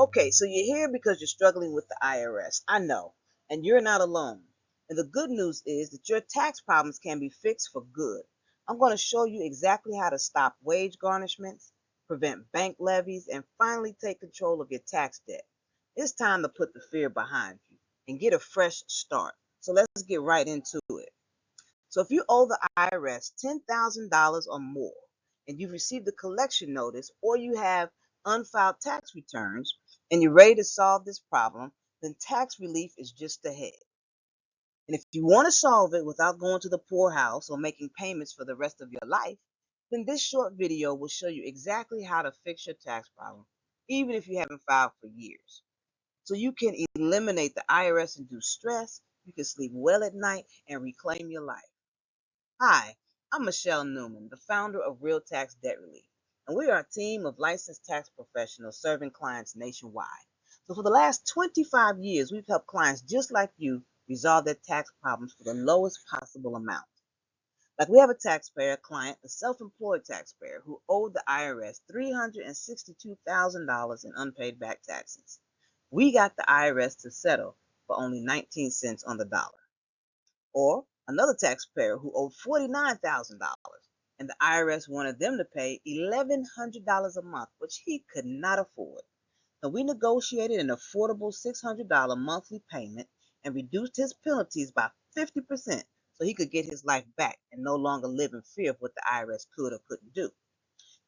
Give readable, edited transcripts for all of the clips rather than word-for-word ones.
Okay, so you're here because you're struggling with the IRS. I know, and you're not alone. And the good news is that your tax problems can be fixed for good. I'm going to show you exactly how to stop wage garnishments, prevent bank levies, and finally take control of your tax debt. It's time to put the fear behind you and get a fresh start. So let's get right into it. So if you owe the IRS $10,000 or more and you've received a collection notice or you have unfiled tax returns and you're ready to solve this problem, then tax relief is just ahead. And if you want to solve it without going to the poorhouse or making payments for the rest of your life, then this short video will show you exactly how to fix your tax problem, even if you haven't filed for years. So you can eliminate the IRS-induced stress, you can sleep well at night, and reclaim your life. Hi, I'm Michelle Newman, the founder of Real Tax Debt Relief, and we are a team of licensed tax professionals serving clients nationwide. So for the last 25 years, we've helped clients just like you resolve their tax problems for the lowest possible amount. Like we have a taxpayer client, a self-employed taxpayer, who owed the IRS $362,000 in unpaid back taxes. We got the IRS to settle for only 19 cents on the dollar. Or another taxpayer who owed $49,000 and the IRS wanted them to pay $1,100 a month, which he could not afford. So we negotiated an affordable $600 monthly payment and reduced his penalties by 50% so he could get his life back and no longer live in fear of what the IRS could or couldn't do.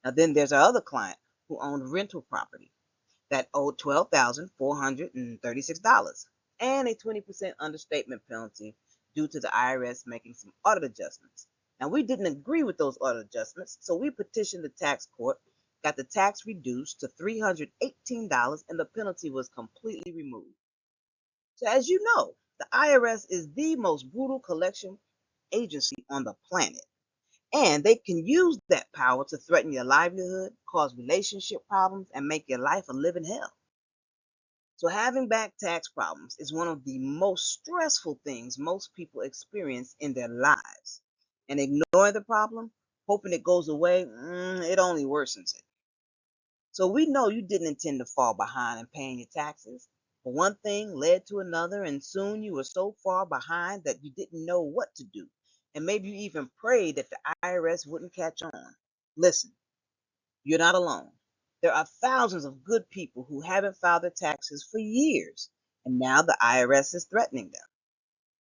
Now then there's our other client who owned rental property that owed $12,436 and a 20% understatement penalty due to the IRS making some audit adjustments. Now, we didn't agree with those audit adjustments, so we petitioned the tax court, got the tax reduced to $318, and the penalty was completely removed. So, as you know, the IRS is the most brutal collection agency on the planet. And they can use that power to threaten your livelihood, cause relationship problems, and make your life a living hell. So having back tax problems is one of the most stressful things most people experience in their lives. And ignoring the problem, hoping it goes away, it only worsens it. So we know you didn't intend to fall behind in paying your taxes. But one thing led to another, and soon you were so far behind that you didn't know what to do. And maybe you even prayed that the IRS wouldn't catch on. Listen, you're not alone. There are thousands of good people who haven't filed their taxes for years, and now the IRS is threatening them.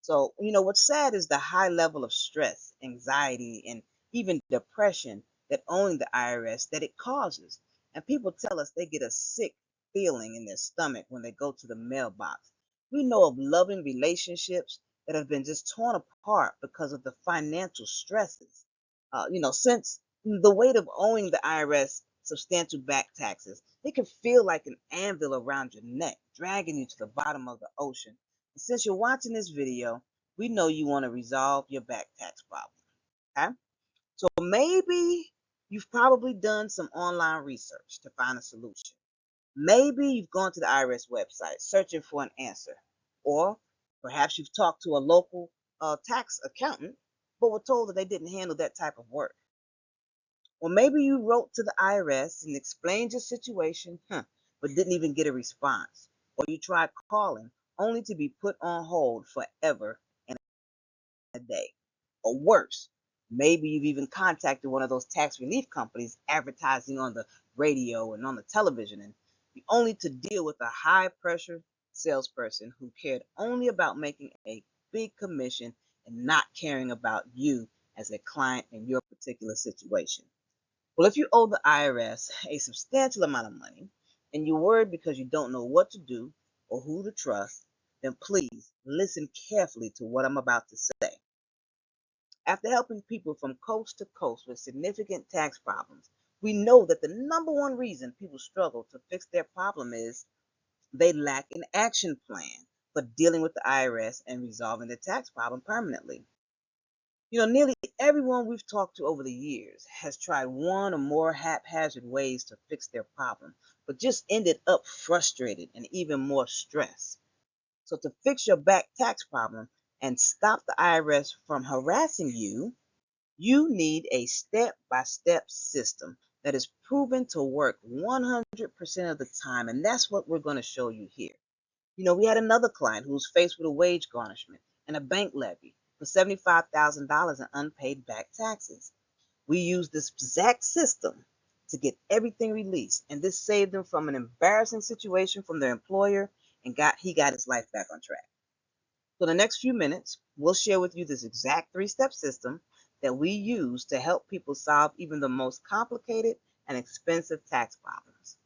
So, what's sad is the high level of stress, anxiety, and even depression that owning the IRS that it causes. And people tell us they get a sick feeling in their stomach when they go to the mailbox. We know of loving relationships that have been just torn apart because of the financial stresses. Since the weight of owing the IRS substantial back taxes, it can feel like an anvil around your neck, dragging you to the bottom of the ocean. Since you're watching this video, we know you want to resolve your back tax problem. Okay? So maybe you've probably done some online research to find a solution. Maybe you've gone to the IRS website searching for an answer. Or perhaps you've talked to a local tax accountant, but were told that they didn't handle that type of work. Or maybe you wrote to the IRS and explained your situation, but didn't even get a response. Or you tried calling only to be put on hold forever and a day. Or worse, maybe you've even contacted one of those tax relief companies advertising on the radio and on the television, and only to deal with a high pressure salesperson who cared only about making a big commission and not caring about you as a client in your particular situation. Well, if you owe the IRS a substantial amount of money and you're worried because you don't know what to do or who to trust, then please listen carefully to what I'm about to say. After helping people from coast to coast with significant tax problems, we know that the number one reason people struggle to fix their problem is they lack an action plan for dealing with the IRS and resolving their tax problem permanently. Nearly everyone we've talked to over the years has tried one or more haphazard ways to fix their problem, but just ended up frustrated and even more stressed. So to fix your back tax problem and stop the IRS from harassing you, you need a step-by-step system that is proven to work 100% of the time, and that's what we're going to show you here. We had another client who was faced with a wage garnishment and a bank levy for $75,000 in unpaid back taxes. We used this exact system to get everything released, and this saved them from an embarrassing situation from their employer, and he got his life back on track. So the next few minutes, we'll share with you this exact three-step system that we use to help people solve even the most complicated and expensive tax problems.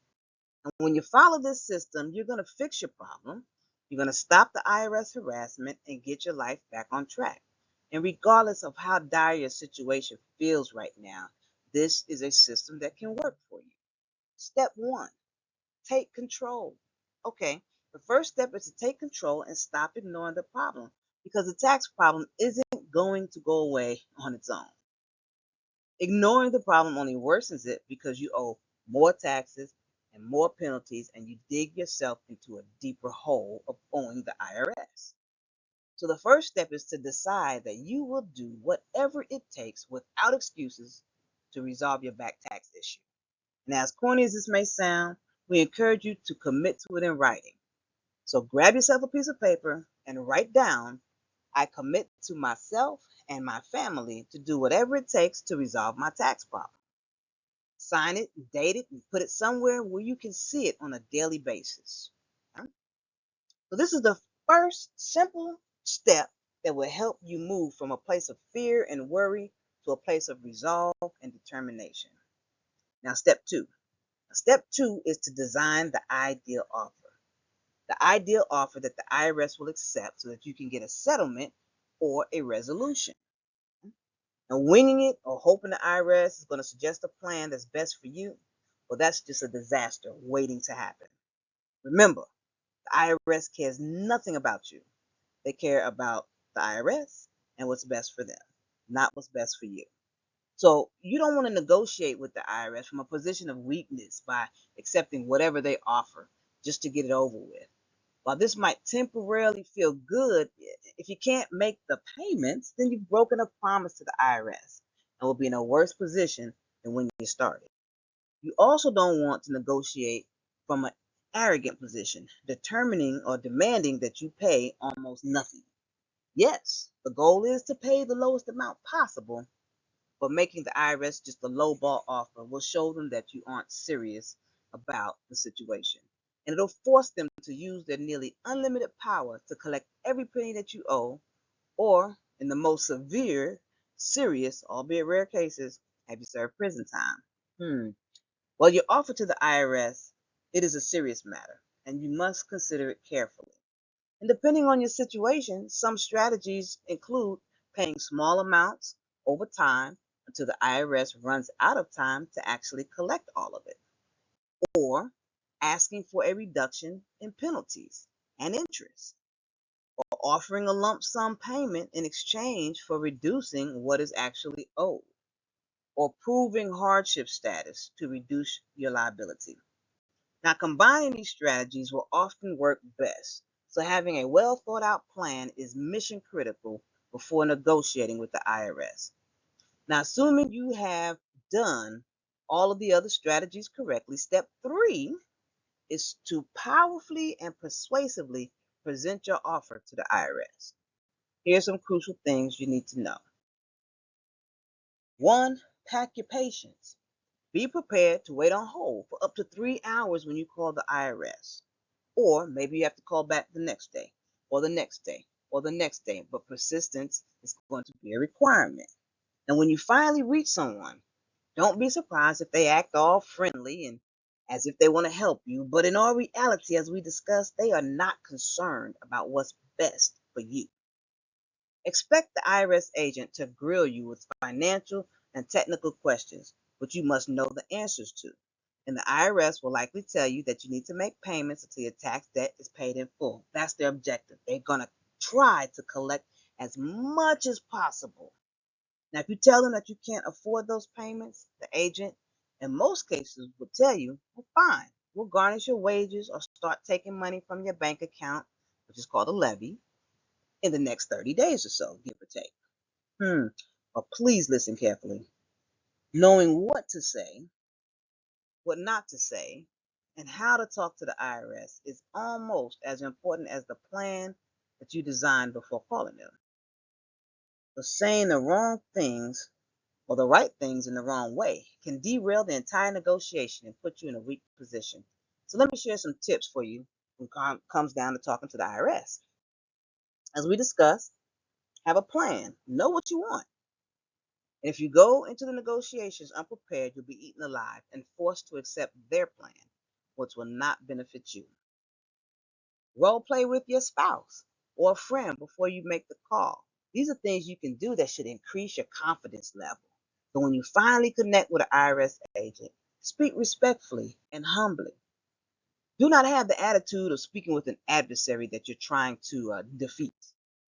And when you follow this system, you're going to fix your problem, you're going to stop the IRS harassment, and get your life back on track. And regardless of how dire your situation feels right now, this is a system that can work for you. Step one, take control. Okay, the first step is to take control and stop ignoring the problem, because the tax problem isn't going to go away on its own. Ignoring the problem only worsens it, because you owe more taxes and more penalties, and you dig yourself into a deeper hole of owing the IRS. So the first step is to decide that you will do whatever it takes without excuses to resolve your back tax issue. And as corny as this may sound, we encourage you to commit to it in writing. So grab yourself a piece of paper and write down, I commit to myself and my family to do whatever it takes to resolve my tax problem. Sign it, date it, and put it somewhere where you can see it on a daily basis. So this is the first simple step that will help you move from a place of fear and worry to a place of resolve and determination. Now, step two. Step two is to design the ideal offer. The ideal offer that the IRS will accept so that you can get a settlement or a resolution. Now, winging it or hoping the IRS is going to suggest a plan that's best for you, well, that's just a disaster waiting to happen. Remember, the IRS cares nothing about you. They care about the IRS and what's best for them, not what's best for you. So you don't want to negotiate with the IRS from a position of weakness by accepting whatever they offer just to get it over with. While this might temporarily feel good, if you can't make the payments, then you've broken a promise to the IRS and will be in a worse position than when you started. You also don't want to negotiate from an arrogant position, determining or demanding that you pay almost nothing. Yes, the goal is to pay the lowest amount possible, but making the IRS just a lowball offer will show them that you aren't serious about the situation. And it'll force them to use their nearly unlimited power to collect every penny that you owe, or, in the most severe, serious, albeit rare cases, have you served prison time. Well, your offer to the IRS, it is a serious matter, and you must consider it carefully. And depending on your situation, some strategies include paying small amounts over time until the IRS runs out of time to actually collect all of it, or asking for a reduction in penalties and interest, or offering a lump sum payment in exchange for reducing what is actually owed, or proving hardship status to reduce your liability. Now, combining these strategies will often work best, so having a well thought out plan is mission critical before negotiating with the IRS. Now, assuming you have done all of the other strategies correctly, step three is to powerfully and persuasively present your offer to the IRS. Here's some crucial things you need to know. One, pack your patience. Be prepared to wait on hold for up to 3 hours when you call the IRS. Or maybe you have to call back the next day, or the next day, or the next day, but persistence is going to be a requirement. And when you finally reach someone, don't be surprised if they act all friendly and as if they want to help you, but in all reality, as we discussed, they are not concerned about what's best for you. Expect the IRS agent to grill you with financial and technical questions, which you must know the answers to. And the IRS will likely tell you that you need to make payments until your tax debt is paid in full. That's their objective. They're going to try to collect as much as possible. Now, if you tell them that you can't afford those payments, the agent, in most cases, will tell you, well, fine, we'll garnish your wages or start taking money from your bank account, which is called a levy, in the next 30 days or so, give or take. But please listen carefully. Knowing what to say what not to say, and how to talk to the IRS is almost as important as the plan that you designed before calling them. So saying the wrong things or the right things in the wrong way can derail the entire negotiation and put you in a weak position. So let me share some tips for you when it comes down to talking to the IRS. As we discussed, have a plan. Know what you want. And if you go into the negotiations unprepared, you'll be eaten alive and forced to accept their plan, which will not benefit you. Role play with your spouse or a friend before you make the call. These are things you can do that should increase your confidence level. So when you finally connect with an IRS agent, speak respectfully and humbly. Do not have the attitude of speaking with an adversary that you're trying to defeat.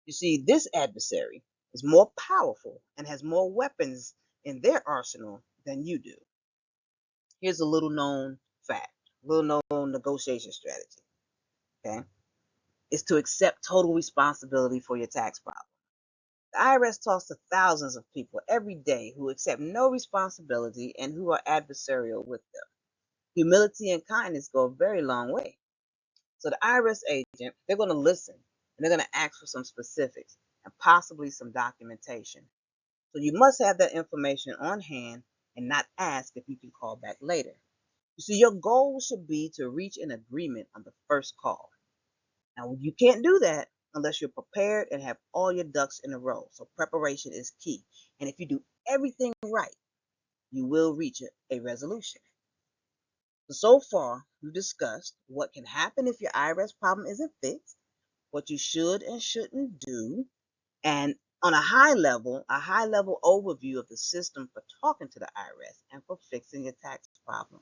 You see, this adversary is more powerful and has more weapons in their arsenal than you do. Here's a little known fact, little known negotiation strategy. Okay, is to accept total responsibility for your tax problem. The IRS talks to thousands of people every day who accept no responsibility and who are adversarial with them. Humility and kindness go a very long way. So the IRS agent, they're going to listen and they're going to ask for some specifics and possibly some documentation. So you must have that information on hand and not ask if you can call back later. You see, your goal should be to reach an agreement on the first call. Now, you can't do that unless you're prepared and have all your ducks in a row. So preparation is key. And if you do everything right, you will reach a resolution. So far, we've discussed what can happen if your IRS problem isn't fixed, what you should and shouldn't do, and on a high level overview of the system for talking to the IRS and for fixing your tax problem.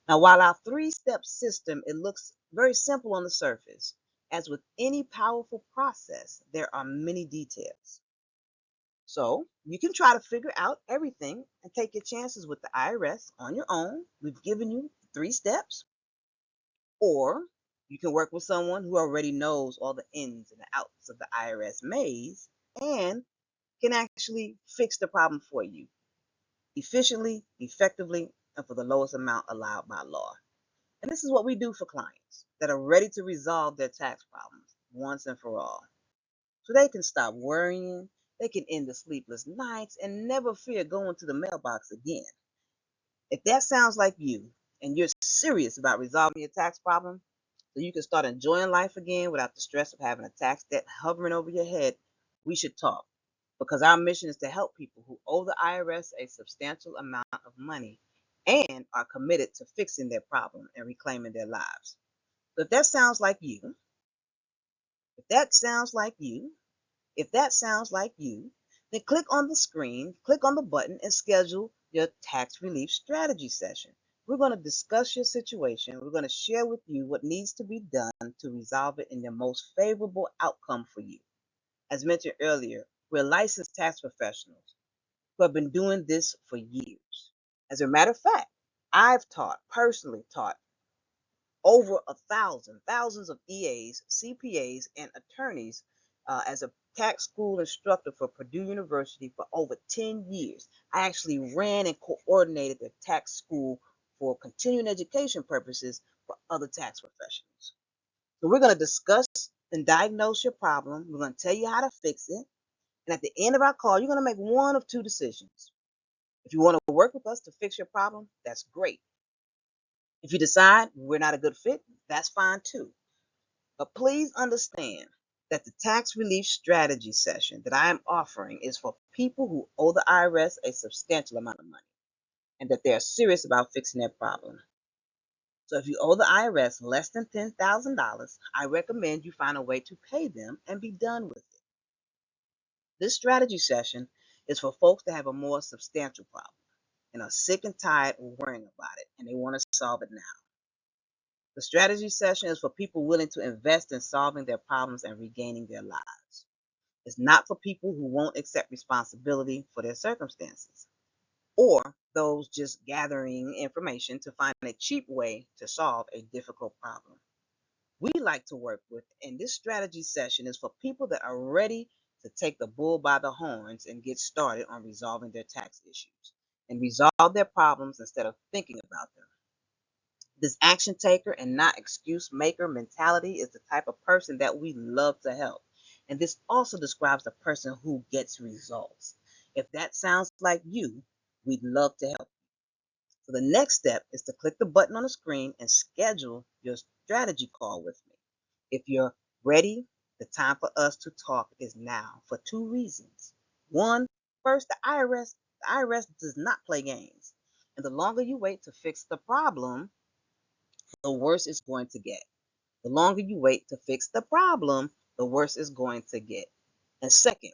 Now, while our three-step system, it looks very simple on the surface, as with any powerful process, there are many details. So you can try to figure out everything and take your chances with the IRS on your own. We've given you 3 steps. Or you can work with someone who already knows all the ins and the outs of the IRS maze and can actually fix the problem for you efficiently, effectively, and for the lowest amount allowed by law. And this is what we do for clients that are ready to resolve their tax problems once and for all. So they can stop worrying, they can end the sleepless nights, and never fear going to the mailbox again. If that sounds like you and you're serious about resolving your tax problem so you can start enjoying life again without the stress of having a tax debt hovering over your head, we should talk because our mission is to help people who owe the IRS a substantial amount of money and are committed to fixing their problem and reclaiming their lives. So if that sounds like you, if that sounds like you, if that sounds like you, then click on the screen, click on the button, and schedule your tax relief strategy session. We're going to discuss your situation. We're going to share with you what needs to be done to resolve it in the most favorable outcome for you. As mentioned earlier, we're licensed tax professionals who have been doing this for years. As a matter of fact, I've personally taught over thousands of EAs, CPAs, and attorneys as a tax school instructor for Purdue University for over 10 years. I actually ran and coordinated the tax school for continuing education purposes for other tax professionals. So we're going to discuss and diagnose your problem. We're going to tell you how to fix it. And at the end of our call, you're going to make one of two decisions. If you want to work with us to fix your problem, that's great. If you decide we're not a good fit, that's fine too. But please understand that the tax relief strategy session that I am offering is for people who owe the IRS a substantial amount of money and that they are serious about fixing their problem. So if you owe the IRS less than $10,000, I recommend you find a way to pay them and be done with it. This strategy session is for folks that have a more substantial problem and are sick and tired of worrying about it and they want to solve it now. The strategy session is for people willing to invest in solving their problems and regaining their lives. It's not for people who won't accept responsibility for their circumstances or those just gathering information to find a cheap way to solve a difficult problem. We like to work with, and this strategy session is for people that are ready to take the bull by the horns and get started on resolving their tax issues and resolve their problems instead of thinking about them. This action taker and not excuse maker mentality is the type of person that we love to help. And this also describes the person who gets results. If that sounds like you, we'd love to help. So the next step is to click the button on the screen and schedule your strategy call with me. If you're ready, the time for us to talk is now for two reasons. One, first, the IRS does not play games. And the longer you wait to fix the problem, the worse it's going to get. The longer you wait to fix the problem, the worse it's going to get. And second,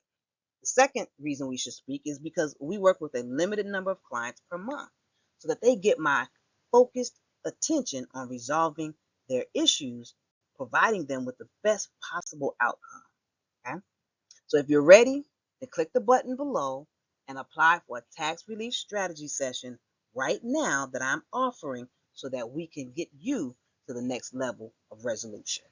the second reason we should speak is because we work with a limited number of clients per month so that they get my focused attention on resolving their issues, providing them with the best possible outcome. Okay? So if you're ready, then click the button below and apply for a tax relief strategy session right now that I'm offering so that we can get you to the next level of resolution.